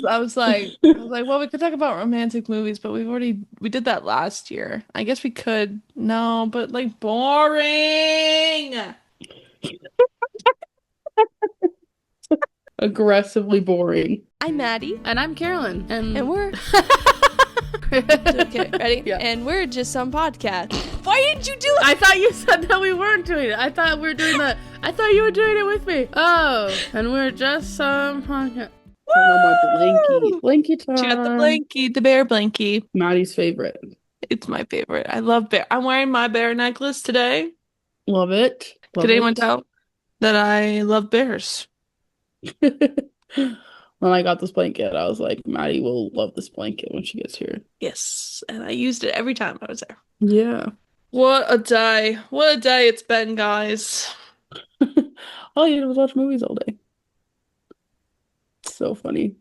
well, we could talk about romantic movies, but we did that last year. I guess we could. No, but like boring. Aggressively boring. I'm Maddie. And I'm Carolyn. And we're okay, ready? Yeah. And we're just some podcast. Why didn't you do it? I thought you said that we weren't doing it. I thought we were doing that. I thought you were doing it with me. Oh, and we're just some podcast. Oh, my blankie time. She got the blankie, the bear blankie. Maddie's favorite. It's my favorite. I love bear. I'm wearing my bear necklace today. Love it. Could anyone tell that I love bears? When I got this blanket, I was like, Maddie will love this blanket when she gets here. Yes, and I used it every time I was there. Yeah. What a day. What a day it's been, guys. All you did was watch movies all day. So funny.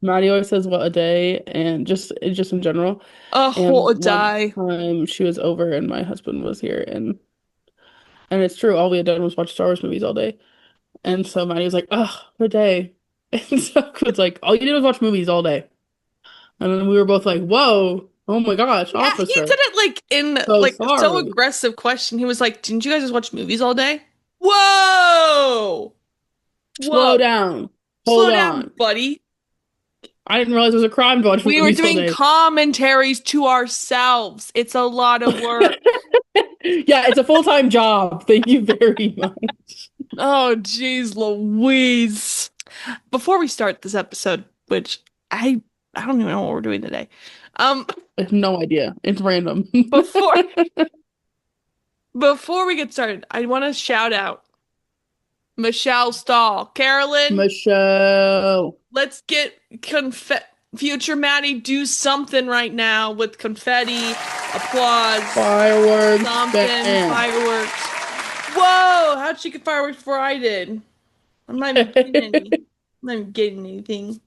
Maddie always says what a day, and just in general. Oh, And what a one day. time she was over and my husband was here, and it's true, all we had done was watch Star Wars movies all day. And so Maddie was like, oh, what a day. And so it's like, all you did was watch movies all day. And then we were both like, whoa, oh my gosh, Yeah, officer. he did it like in So like so sorry. aggressive question. He was like, "Didn't you guys just watch movies all day?" Whoa! Slow Whoa. down. Slow Hold down, on. buddy. I didn't realize it was a crime to watch We were movies all doing day. commentaries to ourselves. It's a lot of work. Yeah, it's a full-time job. Thank you very much. Oh, jeez, Louise. Before we start this episode, which I don't even know what we're doing today. I have no idea. It's random. Before we get started, I want to shout out Michelle Stahl. Carolyn, Michelle. let's get future Maddie do something right now with confetti, applause, Fireworks. something, Bam. fireworks. Whoa, how'd she get fireworks before I did? I'm not even getting any. I'm not even getting anything.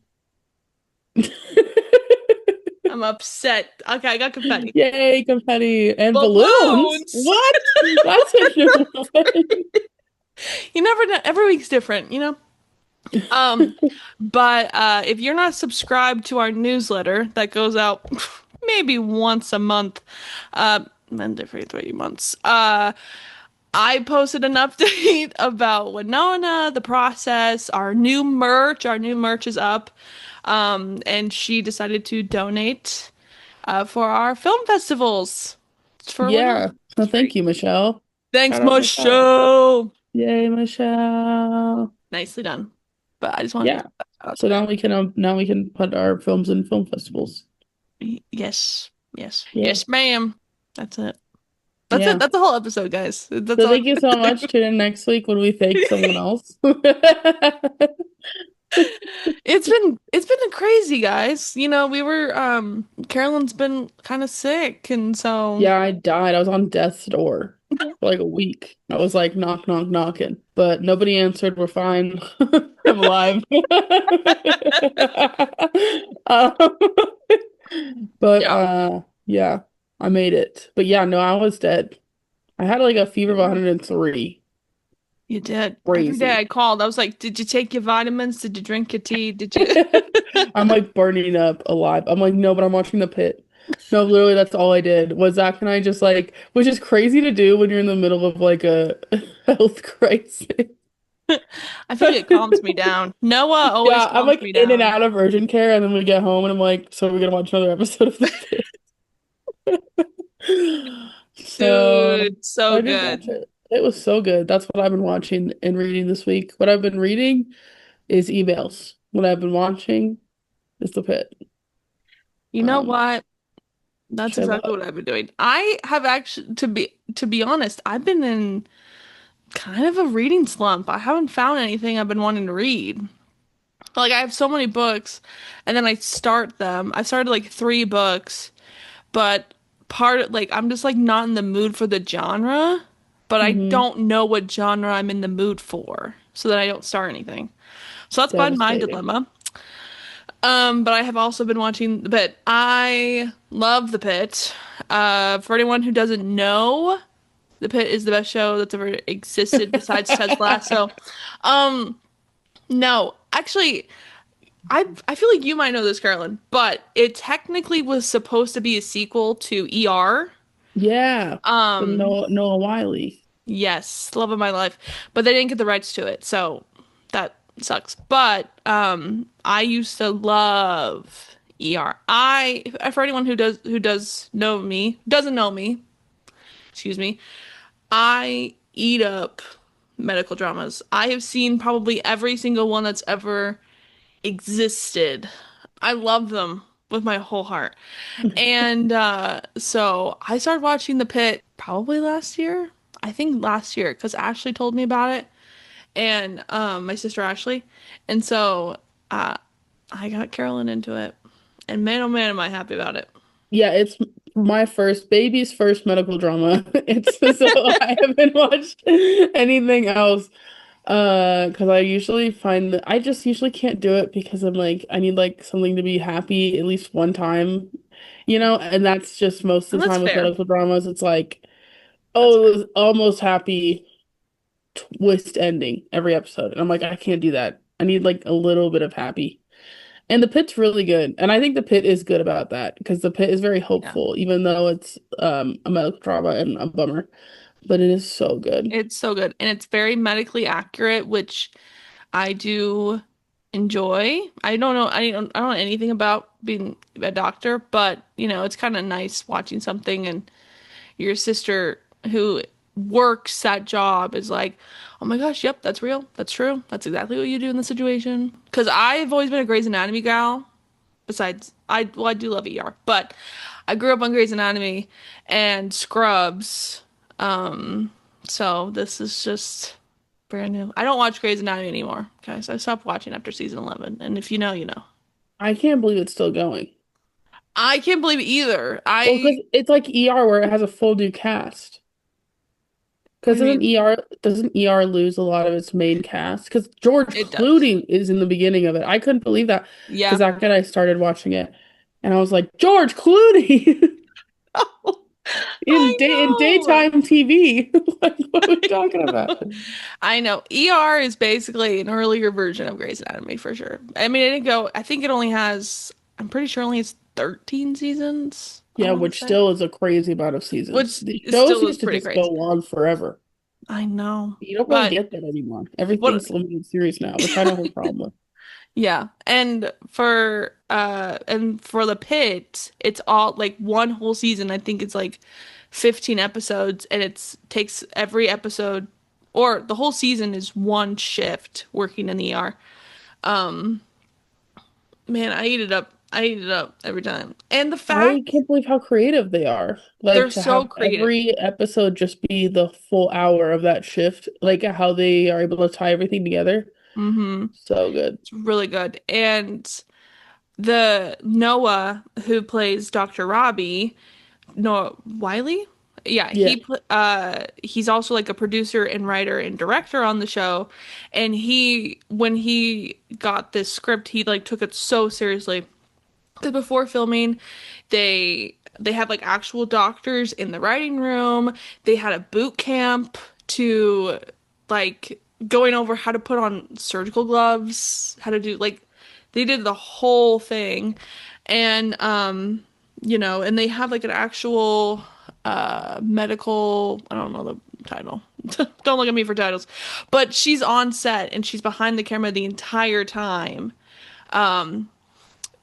I'm upset. Okay, I got confetti. Yay, confetti and Balloons! What? That's a new one. You never know. Every week's different, you know? But if you're not subscribed to our newsletter that goes out maybe once a month, and every 3 months, I posted an update about Winona, the process, our new merch. Our new merch is up. And she decided to donate for our film festivals. Yeah. So thank you, Michelle. Thanks, Shout out Michelle. Yay, Michelle. Nicely done. But I just wanted Yeah. to So now we can put our films in film festivals. Yes, Yeah. ma'am. That's it. That's Yeah. it. That's the whole episode, guys. That's So all. thank you so much. Tune in next week when we thank someone else. It's been crazy, guys. You know, we were Carolyn's been kind of sick, and so Yeah, I died. I was on death's door for like a week. I was like knock, knock, knocking, but nobody answered. We're fine. I'm alive. Um, but yeah, I made it. But yeah, no, I was dead. I had like a fever of 103. you did. Crazy. Every day I called. I was like, "Did you take your vitamins? Did you drink your tea? Did you?" I'm like burning up alive. I'm like, no, but I'm watching The Pitt. No, literally, that's all I did. Was Zach and I just like, which is crazy to do when you're in the middle of like a health crisis. I feel like it calms me down. Noah always Yeah, calms I'm like me in and down. out of urgent care, and then we get home, and I'm like, so we're gonna watch another episode of The Pitt. So Dude, so I did watch good. it. It was so good. That's what I've been watching and reading this week. What I've been reading is emails. What I've been watching is The Pitt. You know Um, what? That's Shut exactly up. what I've been doing. I have actually, to be honest, I've been in kind of a reading slump. I haven't found anything I've been wanting to read. Like I have so many books, and then I start them. I started like 3 books, but like I'm just like not in the mood for the genre, but I Mhm. don't know what genre I'm in the mood for, so that I don't start anything. So that's been my Devastating. dilemma. But I have also been watching The Pitt. I love The Pitt. For anyone who doesn't know, The Pitt is the best show that's ever existed besides Ted Lasso. No, actually, I feel like you might know this, Carolyn, but it technically was supposed to be a sequel to ER. Yeah, from Um, Noah Wiley. yes, love of my life, but they didn't get the rights to it, so that sucks. But I used to love ER. For anyone who doesn't know me, excuse me, I eat up medical dramas. I have seen probably every single one that's ever existed. I love them with my whole heart. And so I started watching The Pitt probably last year. I think last year because Ashley told me about it and my sister Ashley. And so uh I got Carolyn into it. And man oh man am I happy about it. Yeah, it's my first baby's first medical drama. It's so I haven't watched anything else. Because I usually find that I just usually can't do it because I'm like I need like something to be happy at least one time, and that's just most And of the that's time with fair. medical dramas. It's like, That's oh, fair. it was almost happy twist ending every episode. And I'm like, I can't do that. I need like a little bit of happy. And the pit's really good. And I think the pit is good about that because the pit is very Yeah. hopeful, even though it's a medical drama and a bummer. But it is so good. It's so good. And it's very medically accurate, which I do enjoy. I don't know anything about being a doctor, but it's kind of nice watching something and your sister who works that job is like, "Oh my gosh, yep, that's real. That's true. That's exactly what you do in the situation." Because I've always been a Grey's Anatomy gal. Besides, I do love ER, but I grew up on Grey's Anatomy and Scrubs. So this is just brand new. I don't watch Grey's Anatomy anymore, guys. I stopped watching after season 11. And if you know, you know. I can't believe it's still going. I can't believe it either. Well, because it's like ER where it has a full new cast. What Because do you mean? doesn't ER lose a lot of its main cast? Because George It does. Clooney is in the beginning of it. I couldn't believe that because Yeah. Zach and I started watching it, and I was like, George Clooney I in know. daytime TV. Like, what are we talking about? I know. ER is basically an earlier version of Grey's Anatomy for sure. I mean, I think it only has, I'm pretty sure it only has 13 seasons, I Yeah, want to which say. still is a crazy amount of seasons. Which The is shows still is used to pretty just go crazy. on forever. I know. You don't really But get that anymore. what Everything's limited series now, which I don't have a problem with. yeah. And for the pit, it's all like one whole season. I think it's like 15 episodes and it's takes every episode or the whole season is one shift working in the ER. Um Man, I eat it up. I eat it up every time. And the I fact can't believe how creative they are. they're Like to so have creative. every episode just be the full hour of that shift, like how they are able to tie everything together. Hmm. So good. It's really good. And the Noah who plays Dr. Robbie, Noah Wiley? Yeah, Yeah. he's also like a producer and writer and director on the show. And when he got this script, he like took it so seriously. Because before filming, they had like actual doctors in the writing room. They had a boot camp to like going over how to put on surgical gloves, how to do like they did the whole thing. And and they have like an actual medical, I don't know the title. Don't look at me for titles. But she's on set and she's behind the camera the entire time.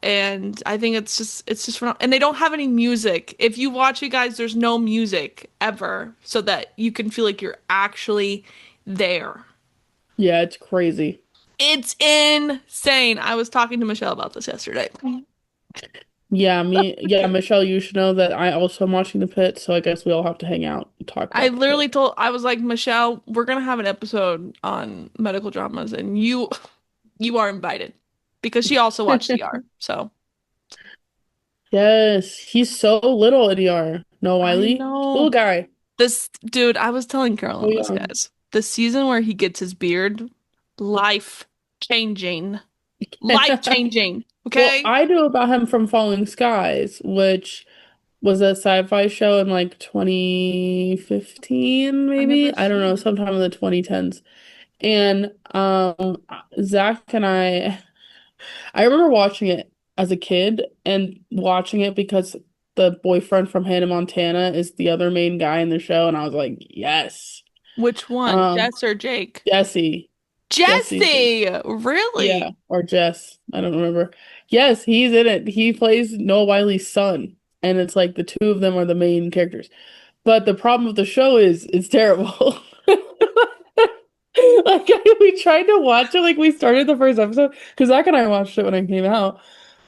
And I think it's just phenomenal. And they don't have any music. If you watch it, guys, there's no music ever, so that you can feel like you're actually there. Yeah, it's crazy. It's insane. I was talking to Michelle about this yesterday. Yeah, Michelle, you should know that I also am watching The Pit, so I guess we all have to hang out and talk I about The Pit. literally told I was like, Michelle, we're gonna have an episode on medical dramas, and you are invited because she also watched ER. So Yes, he's so little in ER. No, I Wiley. Little know. guy. This dude, I was telling So Carolyn this, young. guys. The season where he gets his beard, life changing. Life changing. Well, Okay? I knew about him from Falling Skies, which was a sci-fi show in like 2015, I never maybe. I don't know, seen sometime in the 2010s. And Zach and I I remember watching it as a kid and watching it because the boyfriend from Hannah Montana is the other main guy in the show, and I was like, yes. Which one, Um, Jess or Jake? Jesse. Jesse. Jesse! Yeah, Really? or Jess. I don't remember. Yes, he's in it. He plays Noah Wiley's son, and it's like the two of them are the main characters. But the problem with the show is it's terrible. Like we tried to watch it, like we started the first episode because Zach and I watched it when it came out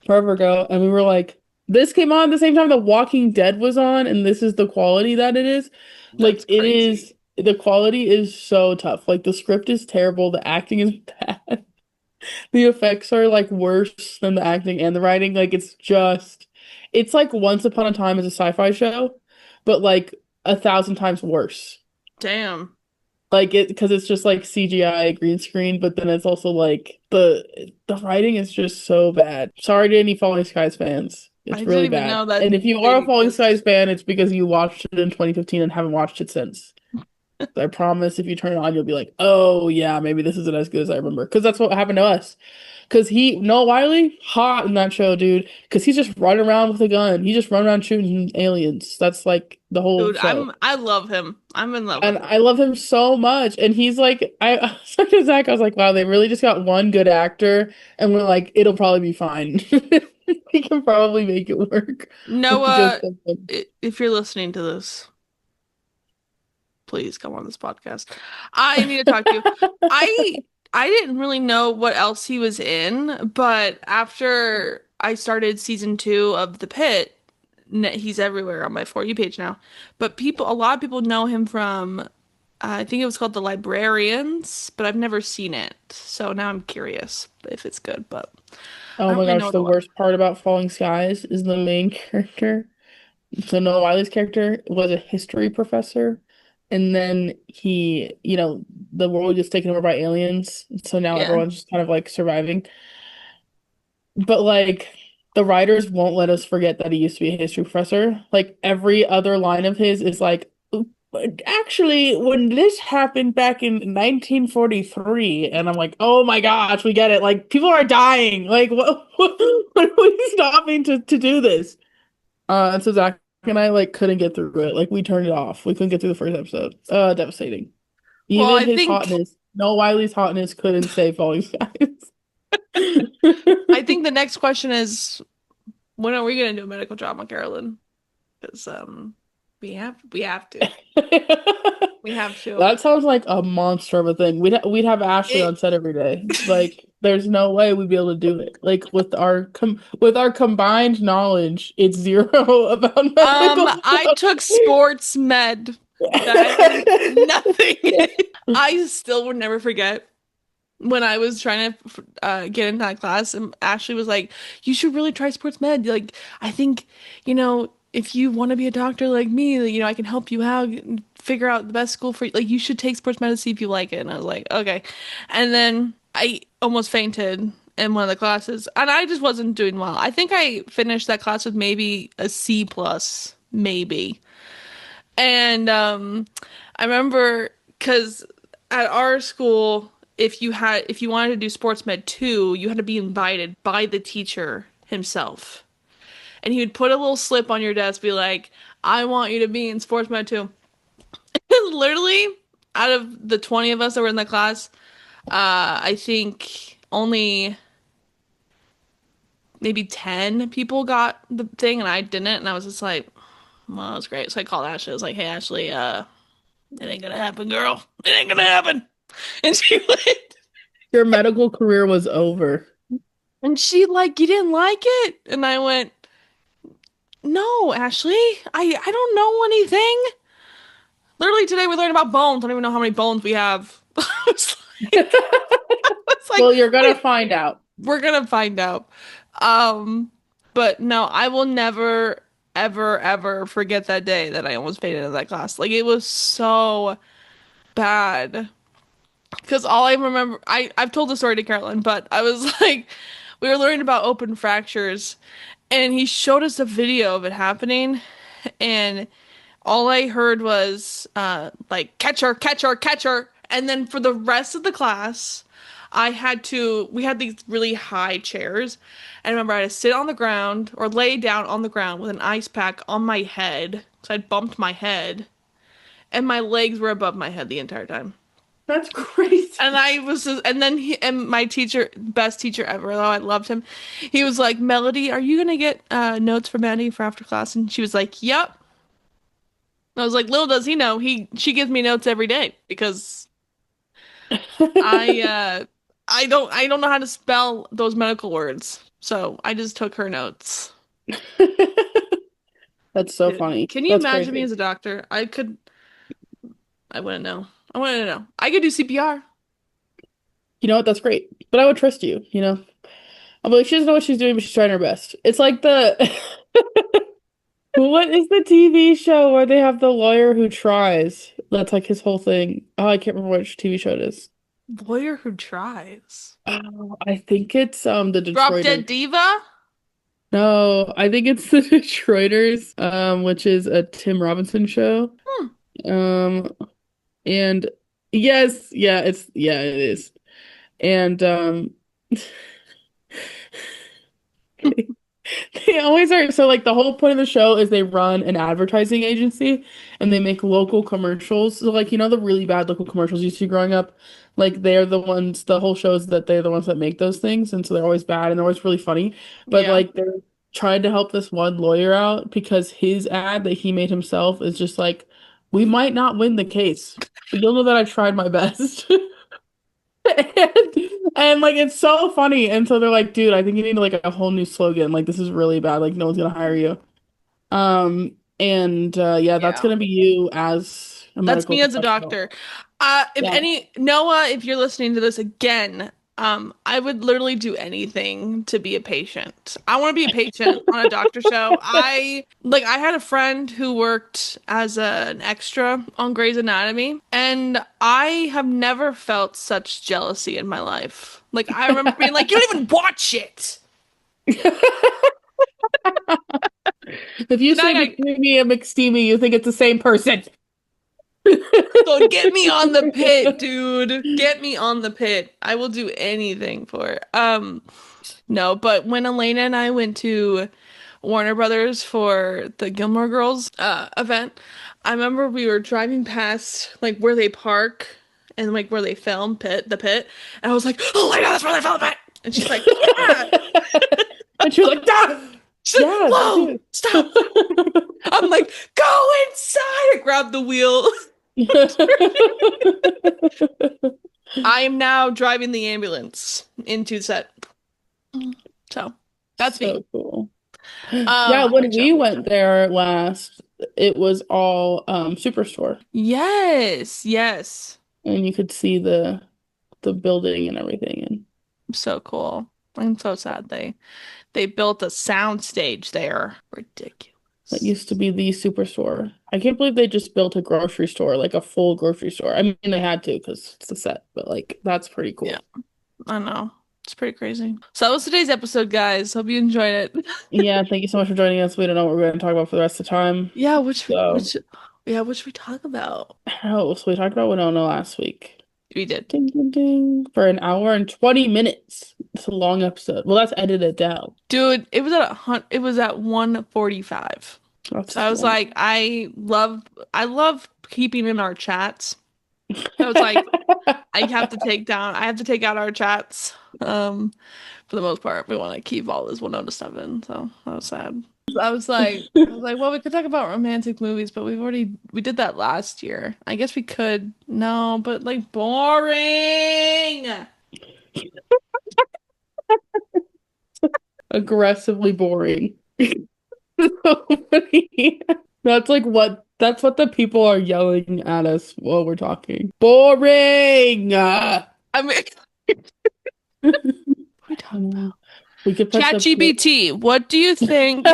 forever ago, and we were like, this came on the same time The Walking Dead was on, and this is the quality that it is. Like That's it crazy. is, the quality is so tough. Like the script is terrible, the acting is bad. The effects are like worse than the acting and the writing. Like it's like Once Upon a Time as a sci-fi show, but like 1,000 times worse. Damn. Like it because it's just like CGI green screen, but then it's also like the writing is just so bad. Sorry to any Falling Skies fans. I It's didn't really even bad. know that And if you are they a Falling Skies exist. fan, it's because you watched it in 2015 and haven't watched it since. I promise if you turn it on, you'll be like, oh yeah, maybe this isn't as good as I remember. Because that's what happened to us. Because Noah Wiley, hot in that show, dude. Because he's just running around with a gun. He just run around shooting aliens. That's like the whole Dude, show. I love him. I'm in love with And him. I love him so much. And he's like, I was like to Zach, I was like, wow, they really just got one good actor. And we're like, it'll probably be fine. He can probably make it work with just Noah, him. if you're listening to this, please come on this podcast. I need to talk to you. I I didn't really know what else he was in, but after I started season 2 of The Pitt, he's everywhere on my For You page now. But a lot of people know him from, I think it was called The Librarians, but I've never seen it. So now I'm curious if it's good, but I Oh don't my really know gosh, it a the lot. worst part about Falling Skies is the main character. So Noah Wiley's character was a history professor, and then the world gets taken over by aliens. So now Yeah. everyone's just kind of like surviving. But like the writers won't let us forget that he used to be a history professor. Like every other line of his is like, "But actually, when this happened back in 1943," and I'm like, oh my gosh, we get it. Like people are dying. Like what are we stopping to do this? And so Zach and I like couldn't get through it. Like we turned it off. We couldn't get through the first episode. Devastating. Well, Even his hotness, Noah Wiley's hotness couldn't save Falling Skies. I think the next question is, when are we gonna do a medical drama, Carolyn? Because we have to. We have to. That sounds like a monster of a thing. We'd have Ashley It on set every day. Like, there's no way we'd be able to do it. Like with our combined knowledge, it's zero about medical I stuff. took sports med. That is nothing. I still would never forget when I was trying to get into that class, and Ashley was like, "You should really try sports med. Like, I think, if you want to be a doctor like me, I can help you out, and figure out the best school for you. Like, you should take sports med to see if you like it." And I was like, "Okay." And then I almost fainted in one of the classes, and I just wasn't doing well. I think I finished that class with maybe a C plus, maybe. And I remember because at our school, if you wanted to do sports med too, you had to be invited by the teacher himself. And he would put a little slip on your desk, be like, "I want you to be in sports med too." Literally, out of the 20 of us that were in the class, I think only maybe 10 people got the thing, and I didn't. And I was just like, well, that's great. So I called Ashley. I was like, "Hey, Ashley, it ain't gonna happen, girl. It ain't gonna happen." And she went, Your medical career was over. and she like, "You didn't like it?" And I went, "No, Ashley, I don't know anything. Literally today we learned about bones. I don't even know how many bones we have." I was like, Well, you're gonna wait, find out. we're gonna find out. But no, I will never, ever, ever forget that day that I almost fainted in that class. Like it was so bad. Because all I remember, I've told the story to Carolyn, but I was like, we were learning about open fractures, and he showed us a video of it happening, and all I heard was like, "Catch her, catch her, catch her." And then for the rest of the class, we had these really high chairs. And I remember I had to sit on the ground or lay down on the ground with an ice pack on my head. So I'd bumped my head and my legs were above my head the entire time. That's crazy. And I was just, and then and my teacher, best teacher ever, though I loved him. He was like, Melody, are you gonna get notes for Maddie for after class? And she was like, yep. I was like, little does he know, she gives me notes every day because I don't know how to spell those medical words. So I just took her notes. That's so funny. Can you That's imagine me crazy. as a doctor? I wouldn't know. I wouldn't know. I could do CPR. You know what? That's great. But I would trust you, you know? I'm like, she doesn't know what she's doing, but she's trying her best. It's like the what is the TV show where they have the lawyer who tries? That's like his whole thing. Oh, I can't remember which TV show it is. Lawyer who tries. Oh, I think it's the Drop Dead Detroiters. Diva? No, I think it's the Detroiters, which is a Tim Robinson show. Hmm. And yes, yeah, it is. And they always are. So, like, the whole point of the show is they run an advertising agency and they make local commercials. So, like, you know, the really bad local commercials you see growing up, like, they're the ones, the whole show is that they're the ones that make those things. And so they're always bad and they're always really funny. But, Yeah. like, they're trying to help this one lawyer out because his ad that he made himself is just like, we might not win the case, but you'll know that I tried my best. And like it's so funny. And so they're like, dude, I think you need like a whole new slogan. Like this is really bad. Like no one's gonna hire you. And yeah, that's Yeah. gonna be you as a That's medical me as a professional. doctor. If Yeah. any Noah, if you're listening to this again, I would literally do anything to be a patient. I want to be a patient on a doctor show. I had a friend who worked as an extra on Grey's Anatomy, and I have never felt such jealousy in my life. Like I remember being like, you don't even watch it. If you And I say McCreamy and McSteamy, you think it's the same person. So get me on the pit, dude. Get me on the pit. I will do anything for it. No, but when Elena and I went to Warner Brothers for the Gilmore Girls event, I remember we were driving past like where they park and like where they film the pit, and I was like, oh my god, that's where they film it. And she's like, yeah. And she was like, ah! She's like, Yeah, whoa, dude. stop. I'm like, go inside. I grabbed the wheel. I am now driving the ambulance into set. So that's me. So cool. Yeah, when great we show. went there last, it was all Superstore, Yes. and you could see the building and everything. And So cool. I'm so sad they built a sound stage there. Ridiculous. that used to be the Superstore. I can't believe they just built a grocery store, like a full grocery store. I mean, they had to because it's a set, but like that's pretty cool. Yeah. I know. It's pretty crazy. So that was today's episode, guys. Hope you enjoyed it. Yeah, thank you so much for joining us. We don't know what we're going to talk about for the rest of the time. Yeah, So, what should we talk about? oh, so we talked about Winona last week. We did. Ding, ding, ding. For an hour and 20 minutes. It's a long episode. Well, that's edited down. Dude, it was at 1:45. That's So I was long. like, I love keeping in our chats. I was like, I have to take out our chats. For the most part, we want to keep all this Winona stuff in. So that was sad. I was like, well, we could talk about romantic movies, but we did that last year. I guess we could. No, but like boring. Aggressively boring. So funny. That's what the people are yelling at us while we're talking. Boring! I mean, what are we talking about? We could put ChatGPT, what do you think?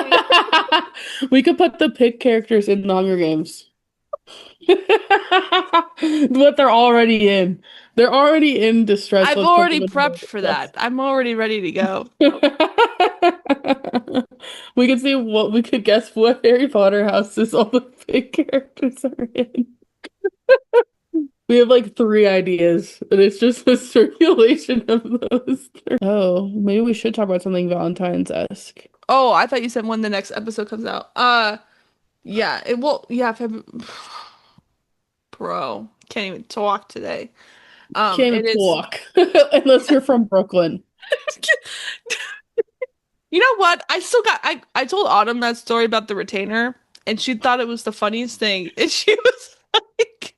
we could put the pick characters in the Hunger Games. What they're already in. They're already in distress. I've Let's put already them in prepped for distress. that. I'm already ready to go. We could see what we could guess what Harry Potter houses all the big characters are in. We have like three ideas, and it's just a circulation of those. Oh, maybe we should talk about something Valentine's-esque. Oh, I thought you said when the next episode comes out. Yeah, it will. Yeah, bro, can't even talk today. Can't even It is. talk unless you're from Brooklyn. You know what? I told Autumn that story about the retainer, and she thought it was the funniest thing. And she was like,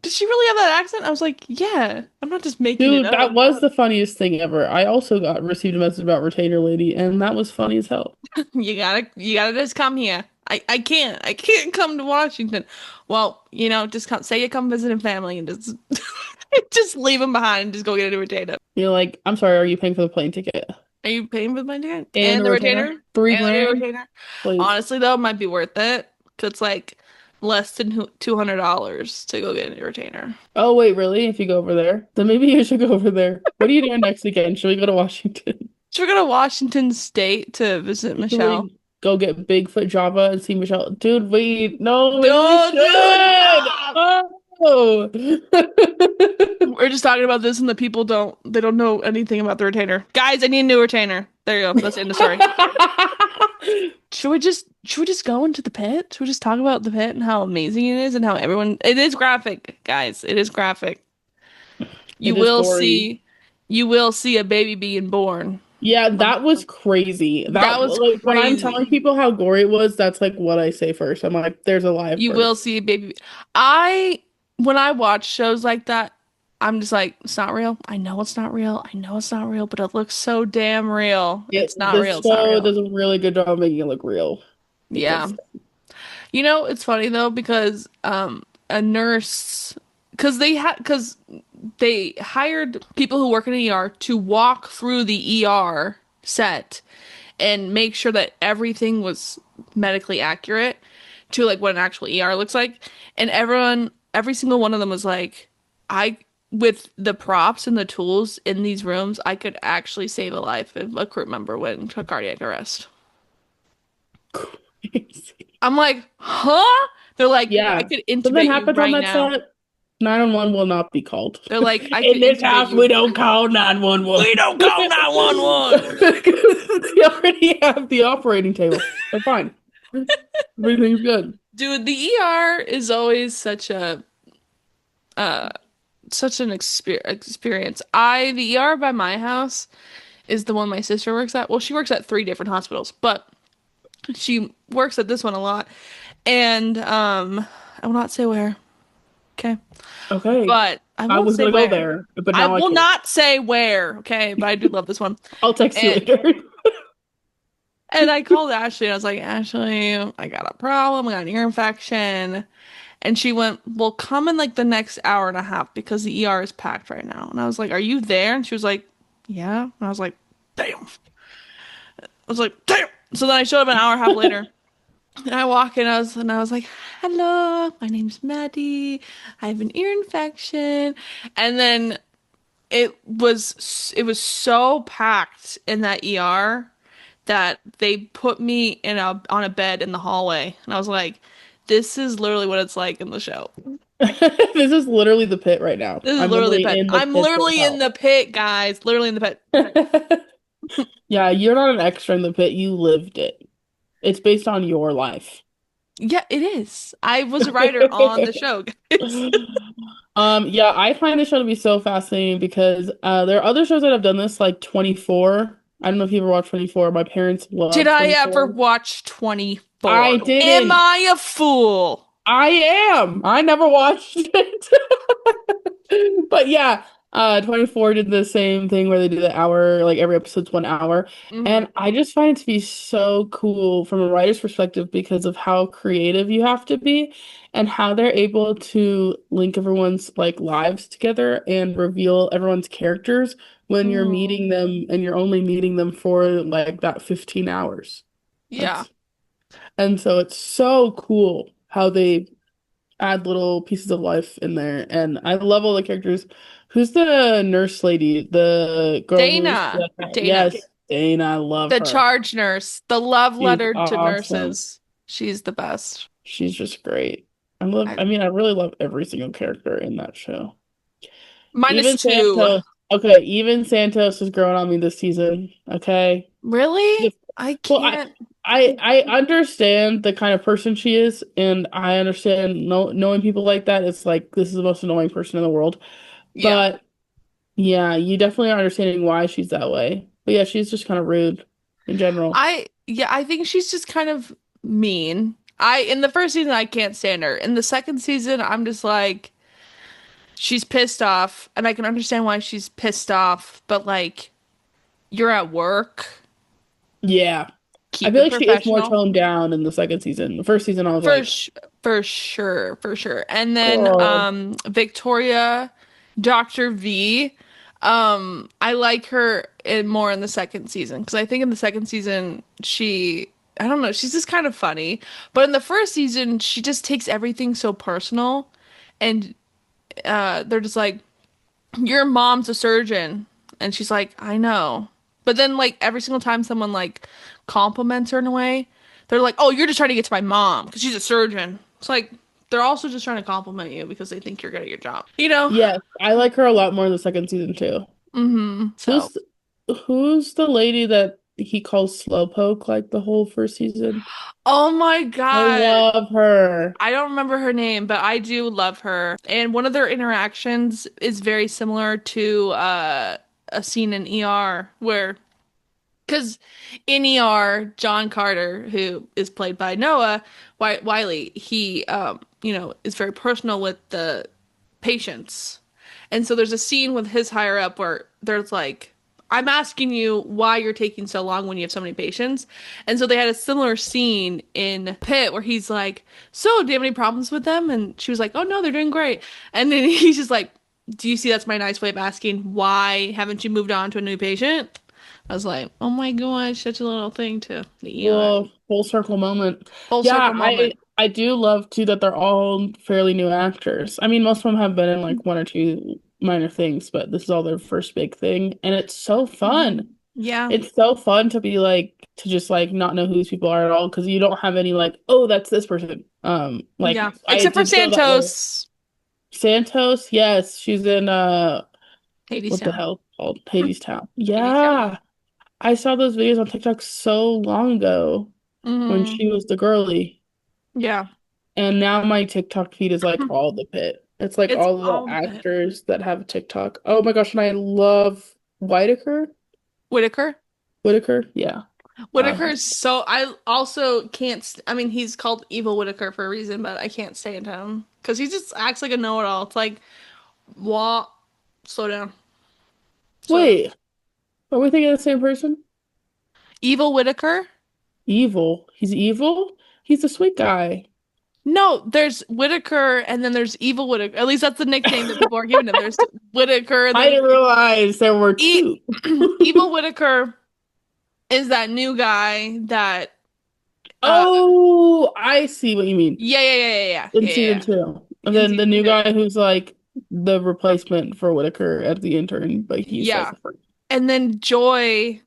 "Did she really have that accent?" I was like, "Yeah, I'm not just making it Dude, that up." was the funniest thing ever. I also got received a message about Retainer Lady, and that was funny as hell. You gotta just come here. I can't come to Washington. Well, just come say you come visiting family and just just leave them behind and just go get a retainer. You're like, I'm sorry, are you paying for the plane ticket? Are you paying for my ticket And and the the retainer? retainer 3 grand, retainer? please. Honestly, though, it might be worth it. 'Cause it's like less than $200 to go get a retainer. Oh, wait, really? If you go over there? Then maybe you should go over there. What are you doing next weekend? Should we go to Washington? Should we go to Washington State to visit Should Michelle? we go get Bigfoot Java and see Michelle? Dude, wait, no, maybe we No, should. dude, Oh. we're just talking about this and the people they don't know anything about the retainer. Guys, I need a new retainer. There you go. That's the end of the story. Should we just go into the pit? Should we just talk about the pit and how amazing it is and how it is graphic, guys. It is graphic. You It is will gory. see a baby being born. Yeah, that was crazy. That was like when I'm telling crazy. people how gory it was, that's like what I say first. I'm like, there's a live You birth. will see a baby. When I watch shows like that, I'm just like, it's not real. I know it's not real. I know it's not real, but it looks so damn real. It's not real. This It's not show real. does a really good job of making it look real. Yeah. Because It's funny though because a nurse because they hired people who work in an ER to walk through the ER set and make sure that everything was medically accurate to like what an actual ER looks like. And every single one of them was like, with the props and the tools in these rooms, I could actually save a life if a crew member went into cardiac arrest. crazy. I'm like, huh? They're like, I Yeah. could Something intubate you happens on right that now. set, 911 will not be called. They're like, I In could this intubate house, you. we don't call 911. We don't call 911. They already have the operating table. They're fine. Everything's good. Dude, the ER is always such an experience. The ER by my house is the one my sister works at. Well, she works at 3 different hospitals, but she works at this one a lot. And I will not say where. Okay. Okay. But I I won't was say gonna where. go there, but I now I will can't. not say where, okay? But I do love this one. I'll text you And later. and I called Ashley and I was like, Ashley, I got a problem. I got an ear infection. And she went, well, come in like the next hour and a half because the ER is packed right now. And I was like, are you there? And she was like, yeah. And I was like, damn. I was like, damn. So then I showed up an hour and a half later. And I walk in, I was like, hello, my name's Maddie. I have an ear infection. And then it was so packed in that ER that they put me on a bed in the hallway. And I was like, this is literally what it's like in the show. This is literally the pit right now. This is I'm literally the pit. in the I'm pit literally in the pit, guys. Literally in the pit. itself. Yeah, you're not an extra in the pit. You lived it. It's based on your life. Yeah, it is. I was a writer on the show, guys. Yeah, I find this show to be so fascinating because there are other shows that have done this, like 24. I don't know if you ever watched 24. My parents love Did I ever 24. watch 24? I didn't. Am I a fool? I am. I never watched it. But yeah, 24 did the same thing where they did the hour, like every episode's 1 hour. Mhm. And I just find it to be so cool from a writer's perspective because of how creative you have to be and how they're able to link everyone's like lives together and reveal everyone's characters when you're meeting them and you're only meeting them for like that 15 hours. Yeah. And so it's so cool how they add little pieces of life in there. And I love all the characters. Who's the nurse lady? The girl Dana. Yes, Dana. I love The her. charge nurse. The love She's letter to awesome. nurses. She's the best. She's just great. I, I really love every single character in that show. minus Even two. Santos. Okay, even Santos is growing on me this season. Okay. Really? Just- I Well, can't. I understand the kind of person she is, and I understand knowing people like that. It's like this is the most annoying person in the world. Yeah. But yeah, you definitely are understanding why she's that way. But yeah, she's just kind of rude in general. I think she's just kind of mean. In the first season I can't stand her. In the second season I'm just like she's pissed off and I can understand why she's pissed off, but like you're at work, Yeah. I keep feel it like she is more professional. toned down in the second season. The first season, I was For like, sh for sure, for sure. And then oh, Victoria, Dr. V, I like her more in the second season because I think in the second season I don't know, she's just kind of funny. But in the first season, she just takes everything so personal and they're just like, "Your mom's a surgeon." And she's like, "I know." But then like every single time someone like compliments her in a way, they're like, "Oh, you're just trying to get to my mom because she's a surgeon." It's like they're also just trying to compliment you because they think you're good at your job. You know? yes, I like her a lot more in the second season too. So, Who's who's the lady that he calls Slowpoke like the whole first season? oh my I God. love her. I don't remember her name, but I do love her. And one of their interactions is very similar to a scene in ER where because in ER, John Carter, who is played by Noah Wiley, he, is very personal with the patients. And so there's a scene with his higher up where there's like, I'm asking you why you're taking so long when you have so many patients. And so they had a similar scene in Pitt where he's like, so do you have any problems with them? And she was like, oh no, they're doing great. And then he's just like, do you see that's my nice way of asking why haven't you moved on to a new patient? I was like, oh my gosh, such a little thing to the ER. Well, full circle moment. Full Yeah, circle moment. I do love too that they're all fairly new actors. I mean, most of them have been in like one or two minor things, but this is all their first big thing, and it's so fun. Yeah. It's so fun to be like to just like not know who these people are at all because you don't have any like, oh, that's this person. Like Yeah. I Except for did feel that way. Santos. Santos, yes, she's in Hades what the Town. hell called Hades Town. Hades Town. Yeah. I saw those videos on TikTok so long ago when Mm-hmm. she was the girly. Yeah. And now my TikTok feed is like all the pit. It's like It's all the all the actors that have TikTok. Oh my gosh, and I love Whitaker. Whitaker. Whitaker, yeah. Whitaker is so I also can't I mean he's called Evil Whitaker for a reason, but I can't stand him because he just acts like a know-it-all. It's like, what? Slow down. Slow down. Wait, are we thinking of the same person? Evil Whitaker? Evil. He's evil? He's a sweet guy. No, there's Whitaker and then there's Evil Whitaker. At least that's the nickname that people are giving him. There's Whitaker and I then didn't realize there were e two. Evil Whitaker is that new guy that uh Oh, I see what you mean. yeah, In yeah. season two. And In then the season new two. guy who's like the replacement for Whitaker as the intern, but he's like Yeah. And then Joy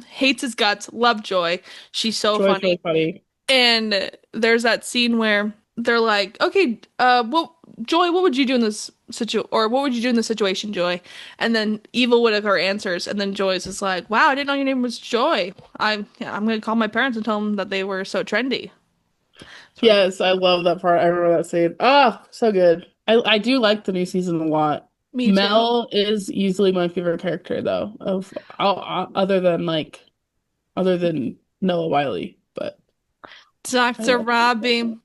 hates his guts, love Joy. She's so Joy's really funny. funny. And there's that scene where they're like, "Okay, what Joy, what would you do in this what would you do in this situation, Joy?" And then Evil Whitaker answers, and then Joy's is like, "Wow, I didn't know your name was Joy. I'm gonna call my parents and tell them that they were so trendy." It's really Yes, I love that part. I remember that scene. Oh, so good. I do like the new season a lot. me too. Mel is easily my favorite character though, of other than Noah Wiley, but I Dr. love Robbie.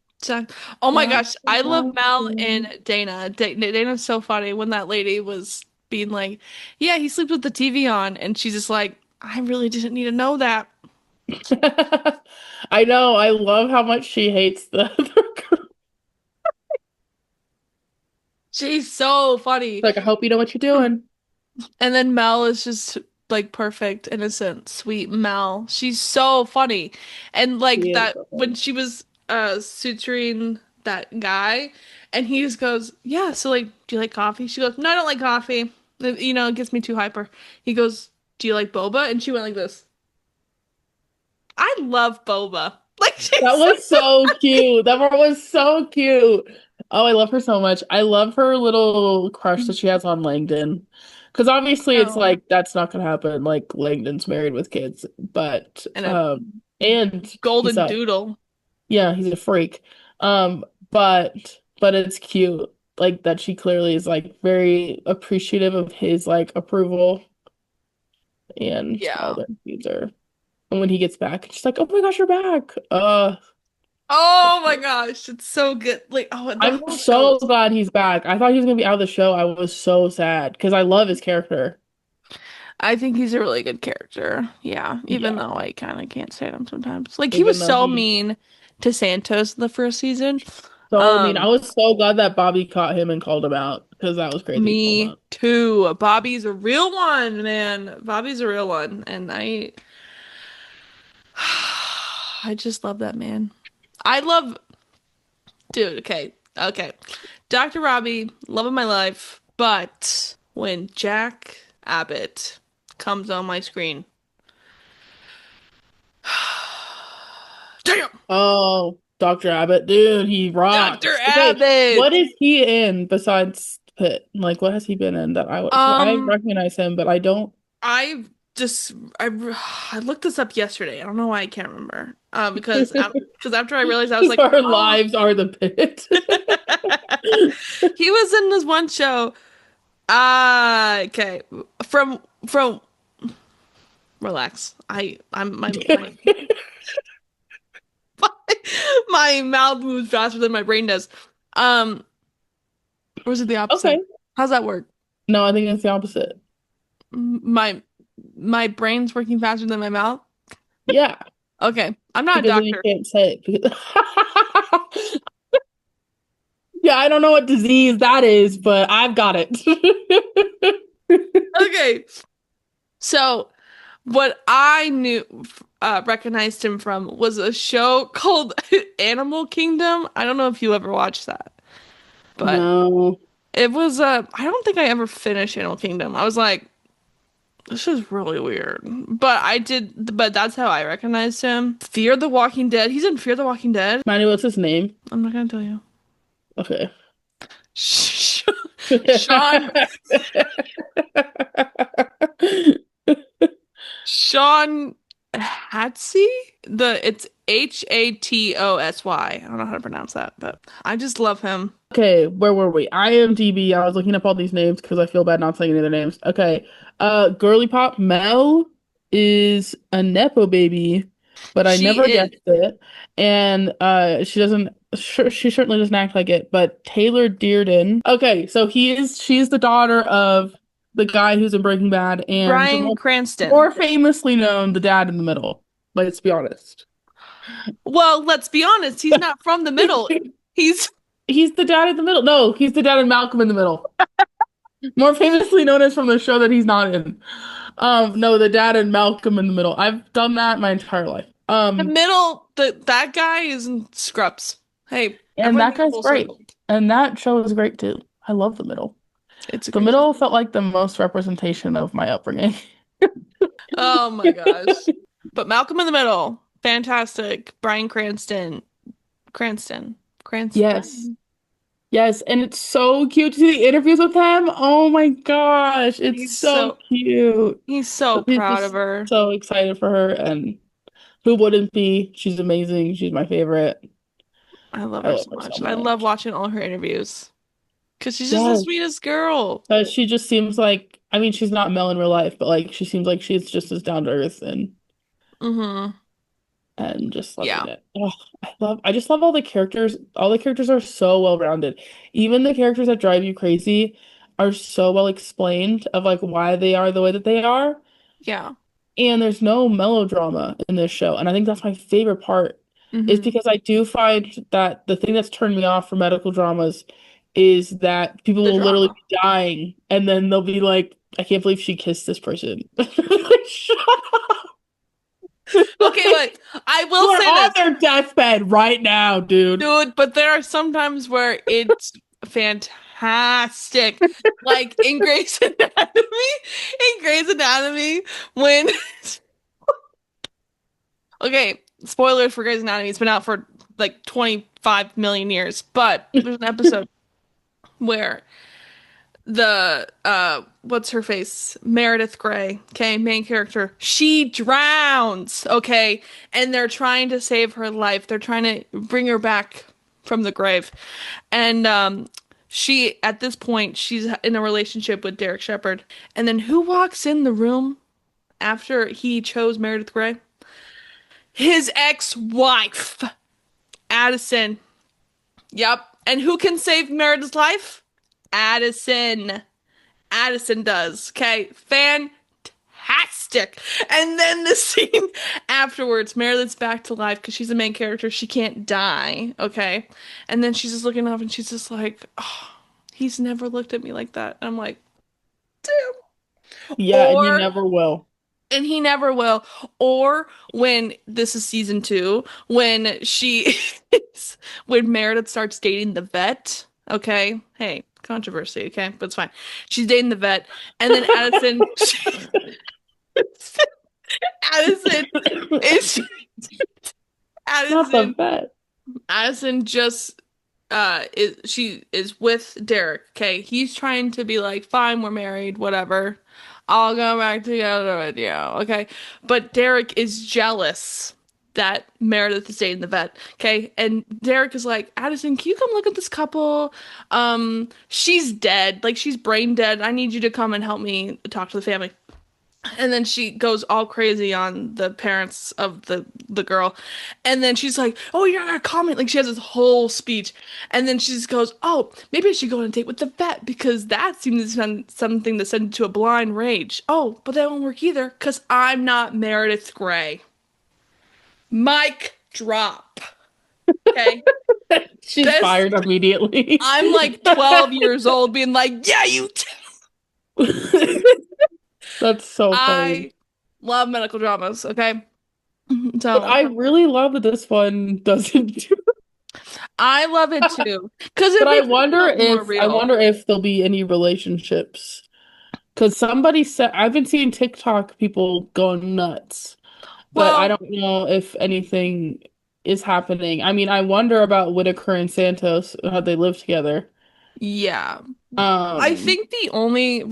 Oh my Dr. gosh, I love Mel Robin. and Dana. Dana's so funny when that lady was being like, "Yeah, he sleeps with the TV on," and she's just like, "I really didn't need to know that." I know, I love how much she hates the other girl. She's so funny. Like, I hope you know what you're doing. And then Mel is just like perfect, innocent, sweet Mel. She's so funny. And like She is that so when funny. she was suturing that guy and he just goes, "Yeah, so like do you like coffee?" She goes, "No, I don't like coffee. It gets me too hyper." He goes, "Do you like boba?" And she went like this. I love boba. Like That she's was so cute. That part was so cute. Oh, I love her so much. I love her little crush that she has on Langdon. Because obviously it's Oh. like that's not gonna happen. Like Langdon's married with kids. But And a and he golden sucks. doodle. Yeah, he's a freak. Um, but it's cute. Like that she clearly is like very appreciative of his like approval and all Yeah. their needs are. And when he gets back, she's like, "Oh my gosh, you're back!" Oh my gosh, it's so good. Like, oh, the I'm whole show so is. glad he's back. I thought he was gonna be out of the show. I was so sad because I love his character. I think he's a really good character. Yeah, even Yeah, though I kind of can't stand him sometimes. Like he was even though so he mean to Santos in the first season. so mean. I Um, was so glad that Bobby caught him and called him out because that was crazy. Hold Me on. too. Bobby's a real one, man. Bobby's a real one, and I just love that man. I love, dude. Okay, okay. Dr. Robbie, love of my life, but when Jack Abbott comes on my screen, damn, Oh, Dr. Abbott, dude, he Dr. rocks. Okay, Abbott. what is he in besides Pitt? Like, what has he been in that I would? Because I Um, recognize him, but I don't. I just I looked this up yesterday. I don't know why I can't remember. Because after I realized I was like, Our oh, lives are the Pit. he was in this one show. Okay. From relax. I'm my mouth moves faster than my brain does. Um, or is it the Okay. opposite? How's that work? No, I think it's the opposite. My my brain's working faster than my mouth. Yeah, Okay. I'm not a because then you doctor. can't say it. Yeah, I don't know what disease that is, but I've got it. Okay. So what I knew recognized him from was a show called Animal Kingdom. I don't know if you ever watched that, but No. it was I don't think I ever finished Animal Kingdom. I was like, this is really weird. But that's how I recognized him. Fear the Walking Dead. He's in Fear the Walking Dead. Manny, what's his name? I'm not gonna tell you. Okay. Sh- Sean Sean Hatsy? It's Hatosy. I don't know how to pronounce that, but I just love him. Okay, where were we? IMDb. I was looking up all these names because I feel bad not saying any of their names. Okay. Girly Pop Mel is a Nepo baby, but I She never is. guessed it. And she certainly doesn't act like it, but Taylor Dearden. Okay, so she's the daughter of the guy who's in Breaking Bad and Bryan Cranston. more famously known, the dad in the middle. Let's be honest. Well, let's be honest, he's not from the middle. He's He's the dad in the middle. No, he's the dad in Malcolm in the Middle. More famously known as from the show that he's not in. No, the dad in Malcolm in the Middle. I've done that my entire life. the middle. That guy is in Scrubs. Hey, And everyone that gets guy's full great. circle. And that show is great too. I love the middle. It's a The great show. middle felt like the most representation of my upbringing. Oh my gosh. But Malcolm in the Middle, fantastic. Bryan Cranston. Cranston. Yes. Cranston. Yes, and it's so cute to see the interviews with him. Oh my gosh, it's He's so so cute. he's so He's proud of just her. so excited for her, and who wouldn't be? She's amazing. She's my favorite. I love I her love so her so much. I love much. watching all her interviews because she's just the Yes. sweetest girl. She just seems like, I mean, she's not Mel in real life, but like she seems like she's just as down to earth Mm-hmm. and just Yeah. loving it. Oh, I just love all the characters. All the characters are so well rounded. Even the characters that drive you crazy are so well explained of like why they are the way that they are. Yeah. And there's no melodrama in this show. And I think that's my favorite part is Mm-hmm. because I do find that the thing that's turned me off from medical dramas is that people The will literally drama. be dying and then they'll be like, I can't believe she kissed this person. Shut up. Okay, but I will We're say on this, their deathbed right now, dude. dude, but there are some times where it's fantastic. Like in Grey's Anatomy, when okay, spoilers for Grey's Anatomy. It's been out for like 25 million years, but there's an episode where the what's her face? Meredith Grey, okay, main character, she drowns, okay? And they're trying to save her life. They're trying to bring her back from the grave. And she at this point she's in a relationship with Derek Shepherd. And then who walks in the room after he chose Meredith Grey? His ex-wife, Addison. Yep. And who can save Meredith's life? Addison. Addison does. Okay. Fantastic. And then the scene afterwards, Meredith's back to life because she's the main character. She can't die. Okay. And then she's just looking up and she's just like, oh, he's never looked at me like that. And I'm like, damn. Yeah, and you Or never will. and he never will. Or when this is season 2, when when Meredith starts dating the vet. Okay, hey, controversy. Okay, but it's fine. She's dating the vet, and then Addison is Not the Addison. vet. Addison just she is with Derek. Okay, he's trying to be like, fine, we're married, whatever. I'll go back together with you. Okay, but Derek is jealous that Meredith is dating the vet. Okay, and Derek is like, Addison, can you come look at this couple? She's dead, like she's brain dead. I need you to come and help me talk to the family. And then she goes all crazy on the parents of the girl. And then she's like, oh, you're not gonna comment. Like she has this whole speech. And then she just goes, oh, maybe I should go on a date with the vet because that seems to send something that sent to a blind rage. Oh, but that won't work either because I'm not Meredith Grey. Mic drop. Okay. She's This- fired immediately. I'm like 12 years old being like, yeah, you That's so I funny. love medical dramas, okay? But I really love that this one doesn't do. I love it too. Because But I wonder if there'll be any relationships. Because somebody said I've been seeing TikTok people going nuts. But I don't know if anything is happening. I mean, I wonder about Whitaker and Santos, how they live together. Yeah. I think the only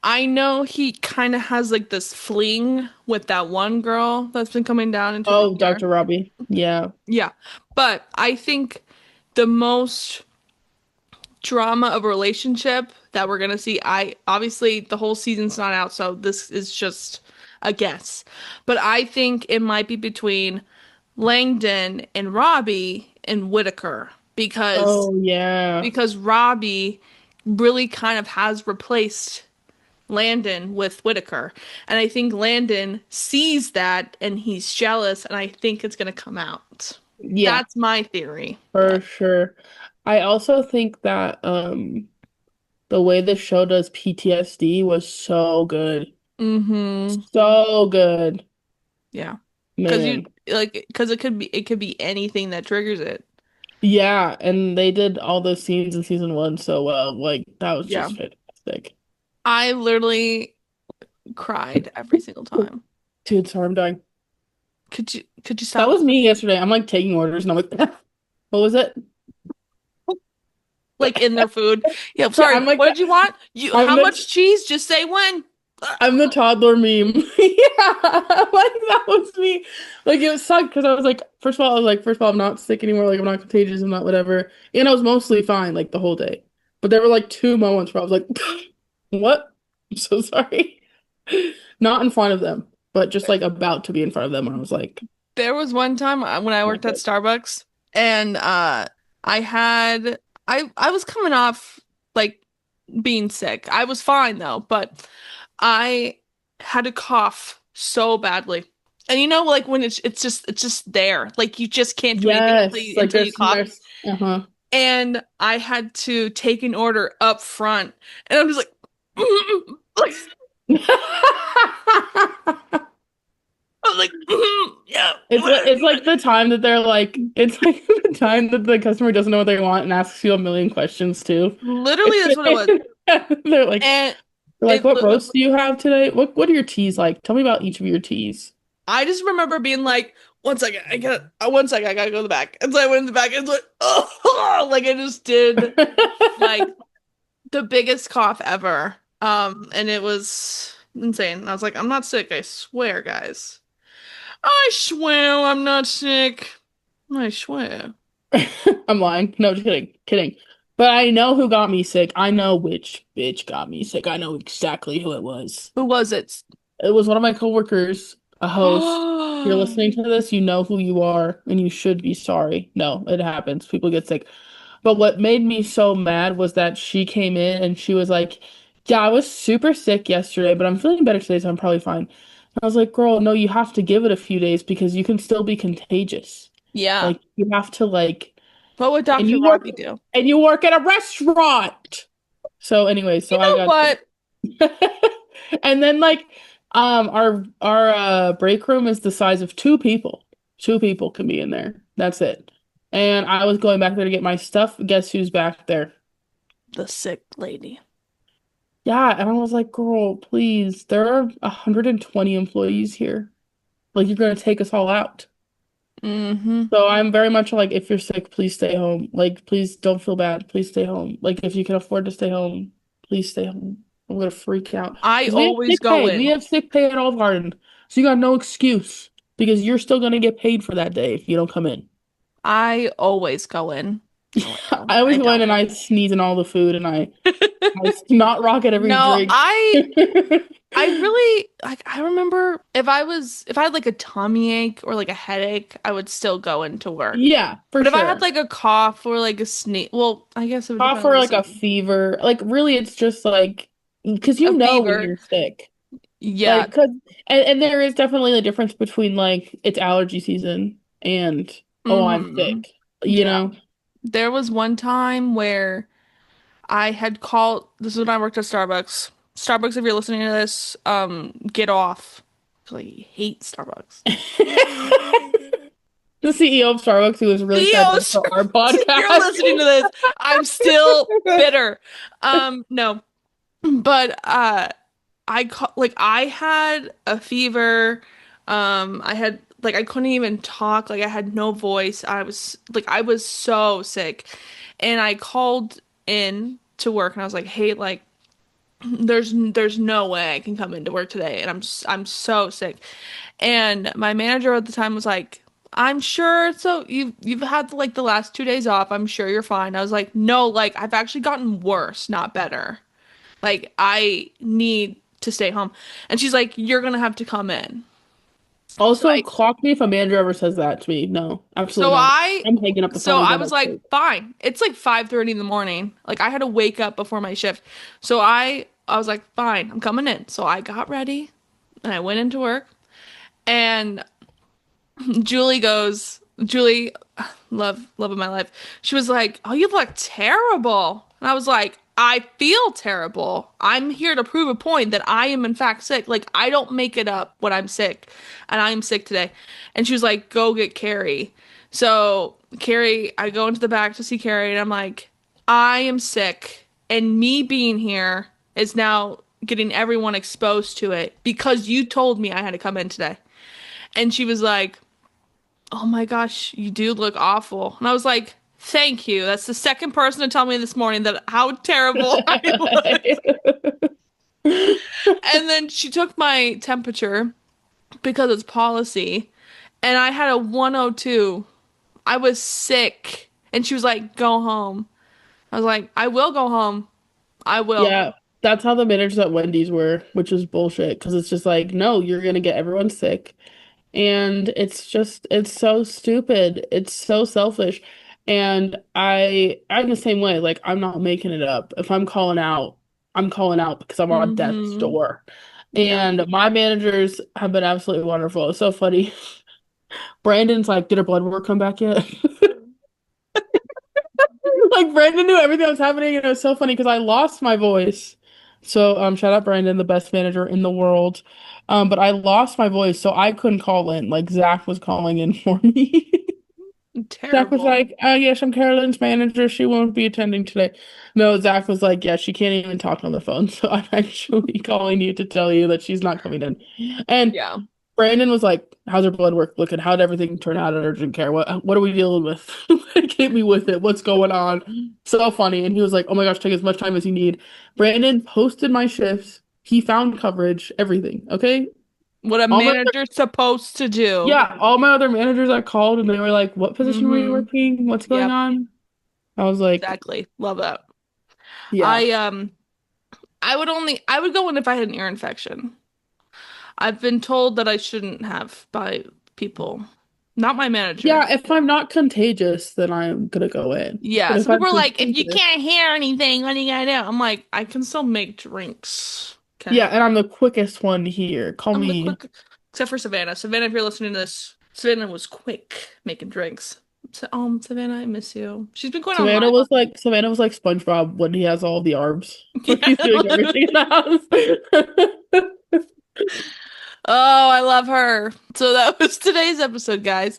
I know he kind of has like this fling with that one girl that's been coming down into the year. Dr. Robbie. Yeah. Yeah. But I think the most drama of a relationship that we're gonna see, obviously the whole season's not out, so this is just a guess. But I think it might be between Langdon and Robbie and Whitaker because Robbie really kind of has replaced Landon with Whitaker. And I think Landon sees that and he's jealous, and I think it's gonna come out. Yeah, That's my theory. for sure. I also think that the way the show does PTSD was so good. Mm-hmm. So good. Yeah. Man. Because it could be anything that triggers it. Yeah, and they did all those scenes in season 1 so well. Like that was just fantastic. I literally cried every single time. Dude, sorry, I'm dying. Could you stop? That was me yesterday. I'm like taking orders and I'm like, what was it? Like in their food. Yeah, sorry. I'm like what did you want? How much cheese? Just say when. I'm the toddler meme. Yeah, like that was me. Like it sucked because I was like, first of all, I'm not sick anymore. Like I'm not contagious. I'm not whatever. And I was mostly fine like the whole day. But there were like 2 moments where I was like, what? I'm so sorry. Not in front of them, but just like about to be in front of them. And I was like, There was one time when I worked at Starbucks and I was coming off like being sick. I was fine though, but I had a cough so badly. And you know, like when it's just there. Like you just can't do anything until you cough. Uh-huh. And I had to take an order up front. And I'm just like, I was like, yeah. It's like the time that they're like, it's like the time that the customer doesn't know what they want and asks you a million questions too. Literally, that's what it was. They're like, And what roast do you have today? What are your teas like? Tell me about each of your teas. I just remember being like, one second, one second, I gotta go to the back. And so I went in the back and it's like, oh, like I just did like the biggest cough ever. And it was insane. I was like, I'm not sick, I swear, guys. I swear I'm not sick. I swear. I'm lying. No, just kidding. Kidding. But I know who got me sick. I know which bitch got me sick. I know exactly who it was. Who was it? It was one of my coworkers, a host. If you're listening to this, you know who you are, and you should be sorry. No, it happens. People get sick. But what made me so mad was that she came in and she was like, yeah, I was super sick yesterday, but I'm feeling better today, so I'm probably fine. I was like, girl, no, you have to give it a few days because you can still be contagious. Yeah. Like you have to like What would and Dr. you work Robbie do? and you work at a restaurant. So anyway, so You I know what? got and then like our break room is the size of two people. Two people can be in there. That's it. And I was going back there to get my stuff. Guess who's back there? The sick lady. Yeah, and I was like, girl, please. There are 120 employees here. Like you're gonna take us all out. Mm-hmm. So I'm very much like, if you're sick, please stay home. Like, please don't feel bad. Please stay home. Like, if you can afford to stay home, please stay home. I'm gonna freak out. I 'Cause we have always sick go pay. We in. have sick pay at Olive Garden. So you got no excuse because you're still gonna get paid for that day if you don't come in. I always go in. I always go in don't. and I sneeze in all the food and I snot rock at every No, drink. I really like I remember if I had like a tummy ache or like a headache, I would still go into work. Yeah, for But if I sure. had like a cough or like a sneeze, well, I guess it would Cough depend on or the like a season. fever. Like really it's just like because you A know when fever. you're sick. Yeah. Like, cause, and there is definitely a difference between like it's allergy season and oh, I'm Hmm. sick, you Yeah. know? There was one time where I had called, this is when I worked at Starbucks. Starbucks, if you're listening to this, get off. 'Cause I hate Starbucks. The CEO of Starbucks who was really sad to Theos, for our if you're podcast. listening to this, I'm still bitter. No, but I had a fever. I had like I couldn't even talk. Like I had no voice. I was so sick, and I called in to work and I was like, hey, like there's no way I can come into work today, and I'm so sick. And my manager at the time was like, I'm sure so you've had like the last 2 days off. I'm sure you're fine. I was like, no, like I've actually gotten worse, not better. Like I need to stay home. And she's like, you're gonna have to come in. So Also, I clock me if a manager ever says that to me. No, so absolutely not. I I'm hanging up the so phone and I going was like, upstairs. fine. It's like 5:30 in the morning. Like I had to wake up before my shift. So I was like, fine, I'm coming in. So I got ready and I went into work and Julie, love of my life. She was like, "Oh, you look terrible." And I was like, "I feel terrible. I'm here to prove a point that I am in fact sick. Like I don't make it up when I'm sick, and I am sick today." And she was like, "Go get Carrie." So Carrie, I go into the back to see Carrie, and I'm like, "I am sick, and me being here is now getting everyone exposed to it because you told me I had to come in today." And she was like, oh my gosh, you do look awful. And I was like, thank you. That's the second person to tell me this morning that how terrible I look. And then she took my temperature because it's policy, and I had a 102. I was sick. And she was like, go home. I was like, I will go home. I will. Yeah, that's how the managers at Wendy's were, which is bullshit because it's just like, no, you're gonna get everyone sick. And it's just, it's so stupid. It's so selfish. And I'm the same way. Like, I'm not making it up. If I'm calling out because I'm on death's Mm-hmm. door. Yeah. And my managers have been absolutely wonderful. It's so funny. Brandon's like, did her blood work come back yet? Like, Brandon knew everything that was happening. And it was so funny because I lost my voice. So, shout out Brandon, the best manager in the world. But I lost my voice, so I couldn't call in. Like Zach was calling in for me. Zach was Terrible. like, yes, I'm Carolyn's manager. She won't be attending today. No, Zach was like, yeah, she can't even talk on the phone. So I'm actually calling you to tell you that she's not coming in. And Yeah. Brandon was like, "How's her blood work looking? How'd everything turn out at urgent care? What are we dealing with? Like, hit me with it. What's going on?" So funny. And he was like, "Oh my gosh, take as much time as you need." Brandon posted my shifts. He found coverage, everything. Okay. What a All my other, manager's supposed to do. yeah, all my other managers I called and they were like, "What position were you Mm-hmm. working? What's going Yep, on?" I was like, exactly. Love that. "Yeah." I would go in if I had an ear infection. I've been told that I shouldn't have by people, not my manager. Yeah, if I'm not contagious, then I'm gonna go in. Yeah, But if some I'm people are like, if you contagious, can't hear anything, what are you gonna do? I'm like, I can still make drinks. yeah, Okay. and I'm the quickest one here. Call I'm the me. quick, except for Savannah. Savannah, if you're listening to this, Savannah was quick making drinks. So, Savannah, I miss you. She's been going on live. Savannah was like SpongeBob when he has all the arms. When Yeah. he's doing everything in the house. Oh, I love her. So that was today's episode, guys.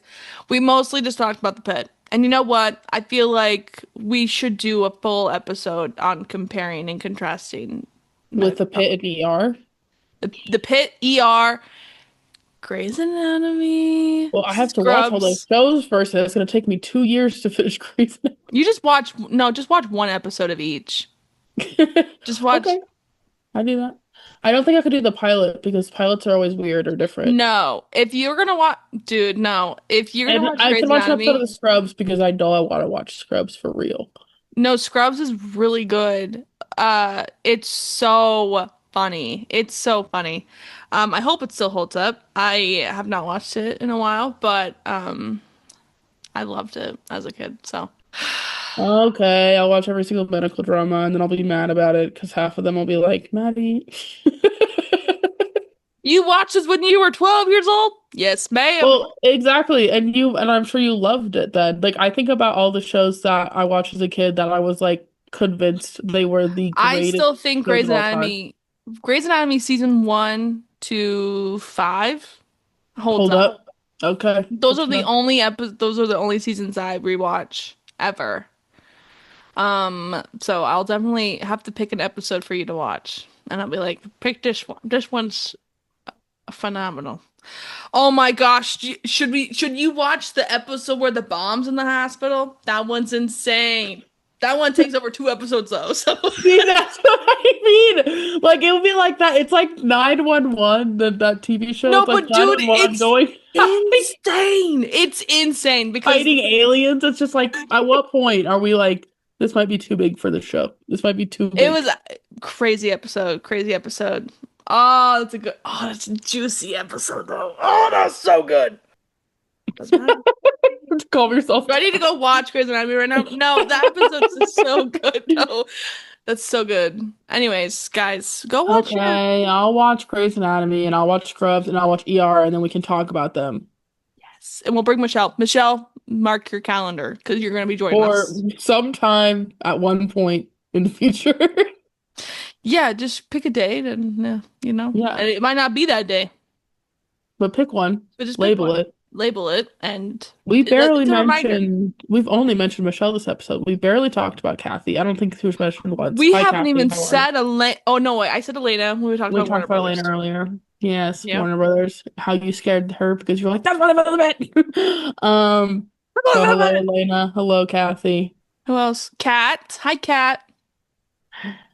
We mostly just talked about the pet. And you know what? I feel like we should do a full episode on comparing and contrasting With the pit and ER. the Pit, ER, Grey's Anatomy, Well, I have to watch all those Scrubs. shows first, and it's gonna take me 2 years to finish Grey's You just watch, no, just watch one episode of each. Anatomy. Just watch. Okay, I do that. I don't think I could do the pilot because pilots are always weird or different. No, if you're gonna watch, dude, no. If you're gonna And watch I Grey's can watch an episode of Anatomy, the Scrubs because I know I want to watch Scrubs for real. no, Scrubs is really good. It's so funny. It's so funny. I hope it still holds up. I have not watched it in a while, but I loved it as a kid. So Okay, I'll watch every single medical drama and then I'll be mad about it because half of them will be like, Maddie. you watched this when you were 12 years old? Yes, ma'am. Well, exactly. And I'm sure you loved it then. Like I think about all the shows that I watched as a kid that I was like convinced they were the I greatest still think shows of all time. Grey's Anatomy season 1 to 5 holds Hold up. up. Okay. Those Good are to the know. only those are the only seasons I rewatch ever. So I'll definitely have to pick an episode for you to watch. And I'll be like, pick this one. This one's phenomenal. Oh my gosh, should you watch the episode where the bomb's in the hospital? That one's insane. That one takes over 2 episodes though. So See, that's what I mean. Like it would be like that. It's like 911, that TV show. no, It's like but dude, 911 it's going insane. It's insane because fighting aliens. It's just like, at what point are we like, this might be too big for the show? This might be too it big. was a crazy episode. Crazy episode. Oh, that's a good. Oh, that's a juicy episode though. Oh, that's so good. Doesn't matter. Calm yourself Ready to go watch Grey's Anatomy right now? No, that episode is so good. No, that's so good. Anyways, guys, go watch your. Okay, I'll watch Grey's Anatomy and I'll watch Scrubs and I'll watch ER and then we can talk about them. Yes, and we'll bring Michelle. Michelle, mark your calendar because you're going to be joining Or us. sometime at one point in the future. Yeah, just pick a date and Yeah. and it might not be that day, But pick one, but just pick label one. it. Label it, and We've barely it's a reminder. we've only mentioned Michelle this episode. We barely talked about Kathy. I don't think she was mentioned once. We Hi, haven't Kathy, even how are you? said Elena. Oh no, wait, I said Elena when we talked We about talked Warner about Brothers. Elena earlier. Yes, Yeah. Warner Brothers. How you scared her because you were like, that's what I'm bit. So hello, Elena. Hello, Kathy. Who else? Kat. Hi, Kat.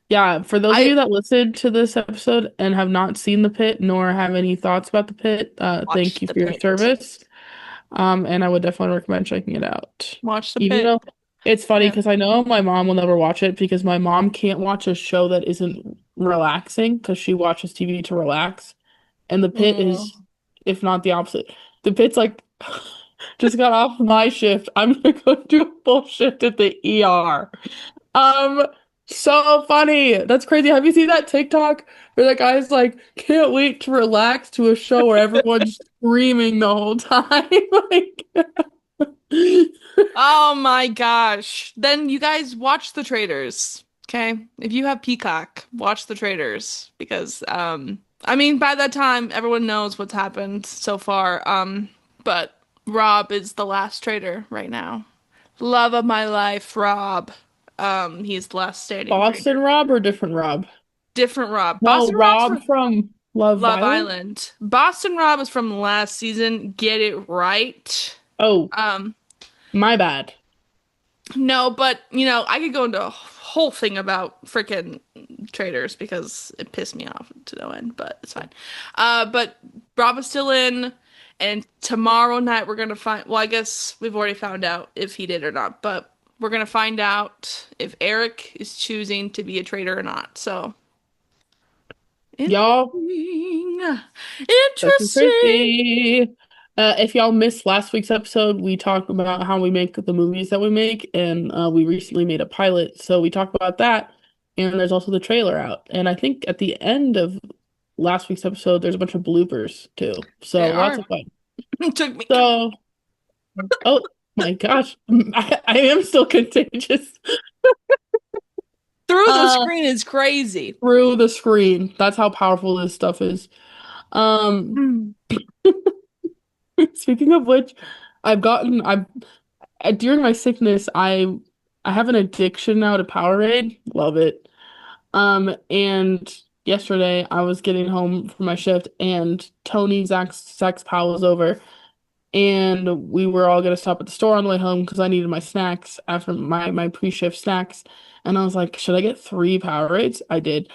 Yeah, for those of I you that listened to this episode and have not seen the pit nor have any thoughts about the pit, thank watched you the for your pit. service. And I would definitely recommend checking it out. Watch the Even pit. though it's funny Yeah. because I know my mom will never watch it because my mom can't watch a show that isn't relaxing because she watches TV to relax. And the pit Oh. is, if not the opposite. The pit's like, just got off my shift. I'm gonna go do a full shift at the ER. So funny. That's crazy. Have you seen that TikTok where that guy's like, can't wait to relax to a show where everyone's screaming the whole time? Like, Oh my gosh. Then you guys watch The Traitors. Okay? If you have Peacock, watch The Traitors because I mean by that time everyone knows what's happened so far. But Rob is the last traitor right now. Love of my life, Rob. He's the last standing traitor. Boston Rob or different Rob? Different Rob. No, Boston Rob's Rob from Love Love Island? Island. Boston Rob is from last season. Get it right. Oh, Um, my bad. no, but I could go into a whole thing about freaking traders because it pissed me off to no end, but it's fine. But Rob is still in, and tomorrow night we're gonna find. Well, I guess we've already found out if he did or not, but we're gonna find out if Eric is choosing to be a trader or not. So Y'all, interesting. that's Interesting. crazy. If y'all missed last week's episode, we talked about how we make the movies that we make, and we recently made a pilot, so we talked about that. And there's also the trailer out. And I think at the end of last week's episode, there's a bunch of bloopers too. So There lots are. of fun. It took me So, oh my gosh, I am still contagious. through the Uh, screen is crazy. through the screen. That's how powerful this stuff is. Um, Mm. speaking of which, I've during my sickness, I have an addiction now to Powerade. Love it. And yesterday I was getting home from my shift and Tony, Zach's pal was over and we were all gonna stop at the store on the way home because I needed my snacks after my pre-shift snacks. And I was like, should I get 3 Powerades? I did.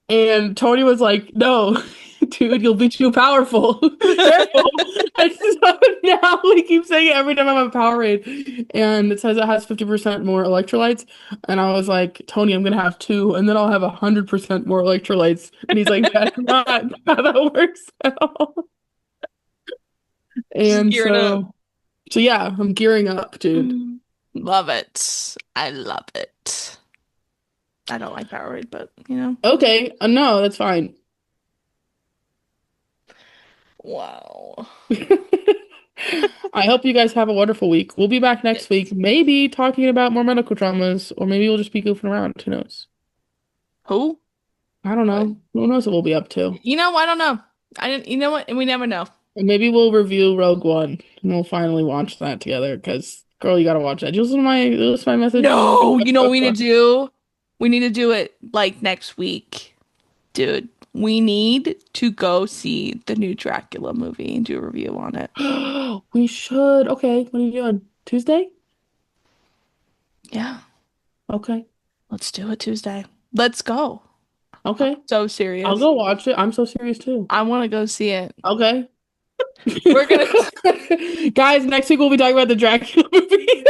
And Tony was like, no, dude, you'll be too powerful. Careful. And so now we keep saying it every time I have a Powerade. And it says it has 50% more electrolytes. And I was like, Tony, I'm gonna have 2, and then I'll have 100% more electrolytes. And he's like, that's not how that works at all. Just And gearing up. so yeah, I'm gearing up, dude. Love it. I love it. I don't like Powerade, but Okay, no, that's fine. wow. I hope you guys have a wonderful week. We'll be back next Yes. week, maybe talking about more medical traumas, or maybe we'll just be goofing around. Who knows? Who? I don't What? know. Who knows what we'll be up to? I don't know. I didn't. You know what? And we never know. And maybe we'll review Rogue One, and we'll finally watch that together. Because, girl, you gotta watch that. Just my message. No, you know what we need to do? We need to do it like next week, dude. We need to go see the new Dracula movie and do a review on it. We should. Okay, what are you doing? Tuesday? Yeah, Okay. let's do it Tuesday. Let's go. Okay. So I'll serious. go watch it. I'm so serious too. I want to go see it. Okay. We're gonna. Guys, next week we'll be talking about the Dracula movie.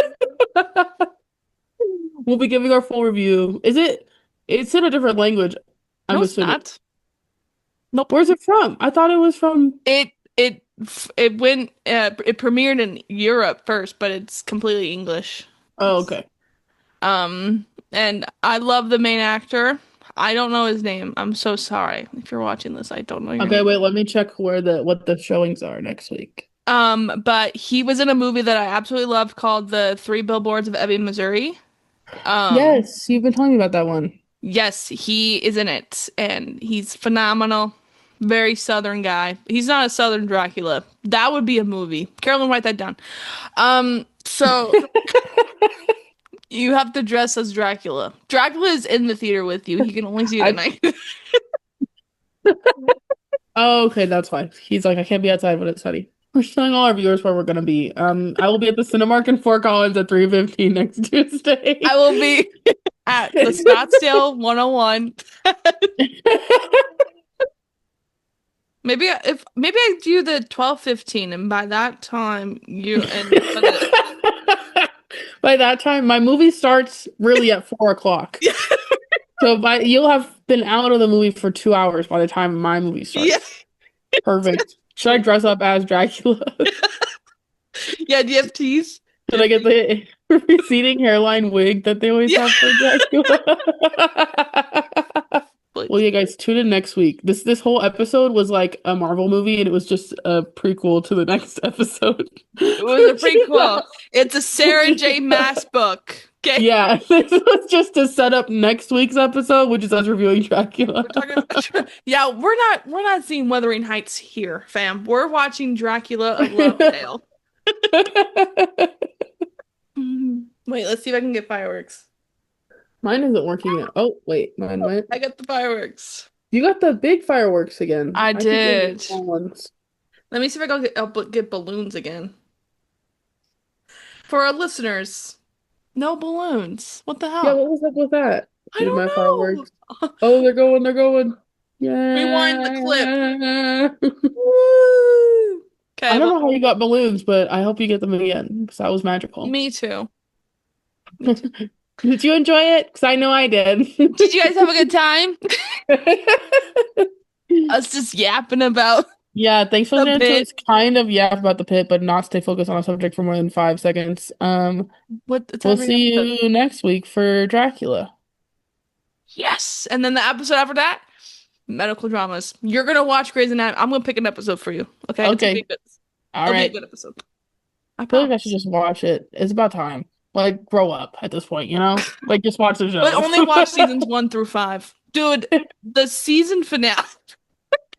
We'll be giving our full review. It's in a different language, I'm No, it's assuming. not. Nope. Where's it from? I thought it was from. It went it premiered in Europe first, but it's completely English. Oh, okay. And I love the main actor. I don't know his name. I'm so sorry. If you're watching this, I don't know your Okay, name. wait, let me check what the showings are next week. But he was in a movie that I absolutely loved called The Three Billboards of Ebbing, Missouri. Yes, you've been telling me about that one. Yes, he is in it, and he's phenomenal. Very Southern guy. He's not a Southern Dracula. That would be a movie. Carolyn, write that down. So you have to dress as Dracula. Dracula is in the theater with you. He can only see you at night. Oh, okay, that's fine. He's like, I can't be outside when it's sunny. We're just telling all our viewers where we're gonna be. I will be at the Cinemark in Fort Collins at 3:15 next Tuesday. I will be at the Scottsdale 101. Maybe I do the 12:15, and by that time By that time, my movie starts really at 4 o'clock. So you'll have been out of the movie for 2 hours by the time my movie starts. yeah, Perfect. Should I dress up as Dracula? yeah. Do you have teas? Should I get the receding hairline wig that they always have for Dracula? Well, yeah, guys, tune in next week. This whole episode was like a Marvel movie, and it was just a prequel to the next episode. It was a prequel. It's a Sarah J. Maas book. Okay. Yeah, this was just to set up next week's episode, which is us reviewing Dracula. We're talking about, yeah, we're not seeing Wuthering Heights here, fam. We're watching Dracula of Lovedale. Wait, let's see if I can get fireworks. Mine isn't working yet. Oh, wait, mine went. I got the fireworks. You got the big fireworks again. I keep getting did. the small ones. Let me see if I can get balloons again. For our listeners, no balloons. What the Yeah, hell? what was up with that? I Dude, don't my know. fireworks. Oh, they're going. Yeah. Rewind the clip. I Woo! Okay, don't well, know how you got balloons, but I hope you get them again because that was magical. me too. Did you enjoy it? Because I know I did. Did you guys have a good time? Us just yapping about Yeah, thanks for The listening to Pitt. us kind of yap about the pit, but not stay focused on a subject for more than 5 seconds. what it's We'll every see episode. you next week for Dracula. Yes, and then the episode after that, medical dramas. You're gonna watch Grey's Anatomy. I'm gonna pick an episode for you. Okay, It's gonna be Okay. good. All It'll be a right. good episode. I I feel like I should promise. just watch it. It's about time. Like, grow up at this point, you know? Like, just watch the show. But only watch seasons 1 through 5. Dude, the season finale.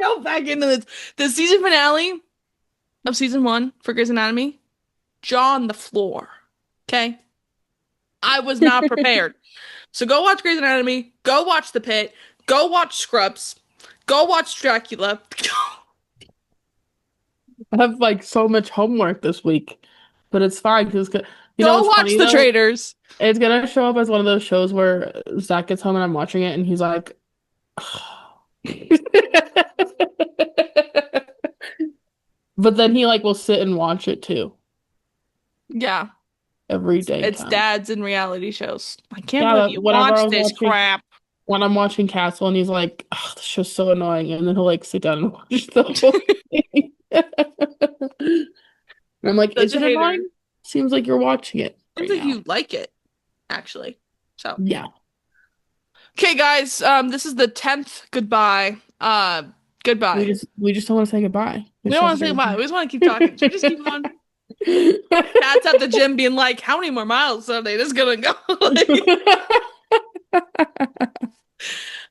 Go back into this. The season finale of season 1 for Grey's Anatomy, jaw on the floor. Okay? I was not prepared. So go watch Grey's Anatomy, go watch The Pitt, go watch Scrubs, go watch Dracula. I have like so much homework this week, but it's fine because you know Go what's watch funny The though? Traitors. It's gonna show up as one of those shows where Zach gets home and I'm watching it and he's like, but then he like will sit and watch it too Yeah. every day. It's dads in reality shows. I can't Yeah, believe you whenever I watch was this watching- crap. When I'm watching Castle and he's like, oh, this show's so annoying, and then he'll like sit down and watch the whole thing. And I'm like, Such is a it hater. annoying? Seems like you're watching it Seems right like now. you like it, actually. So Yeah. okay, guys. This is the 10th goodbye. Goodbye. We just don't want to say goodbye. We don't want to say goodbye. We just want to keep talking. Should we just keep on? Cat's at the gym being like, how many more miles are they just gonna go?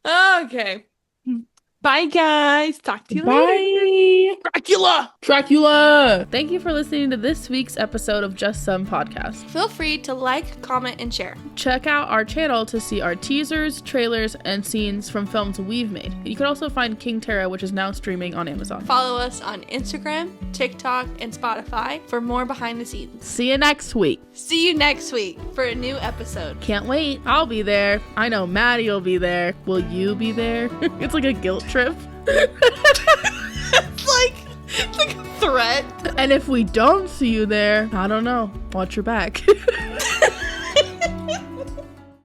Okay. Bye, guys. Talk to you later. Bye. Dracula. Dracula. Thank you for listening to this week's episode of Just Some Podcast. Feel free to like, comment, and share. Check out our channel to see our teasers, trailers, and scenes from films we've made. You can also find King Tara, which is now streaming on Amazon. Follow us on Instagram, TikTok, and Spotify for more behind the scenes. See you next week. See you next week for a new episode. Can't wait. I'll be there. I know Maddie will be there. Will you be there? It's like a guilt trip. It's like a threat. And if we don't see you there, I don't know. Watch your back.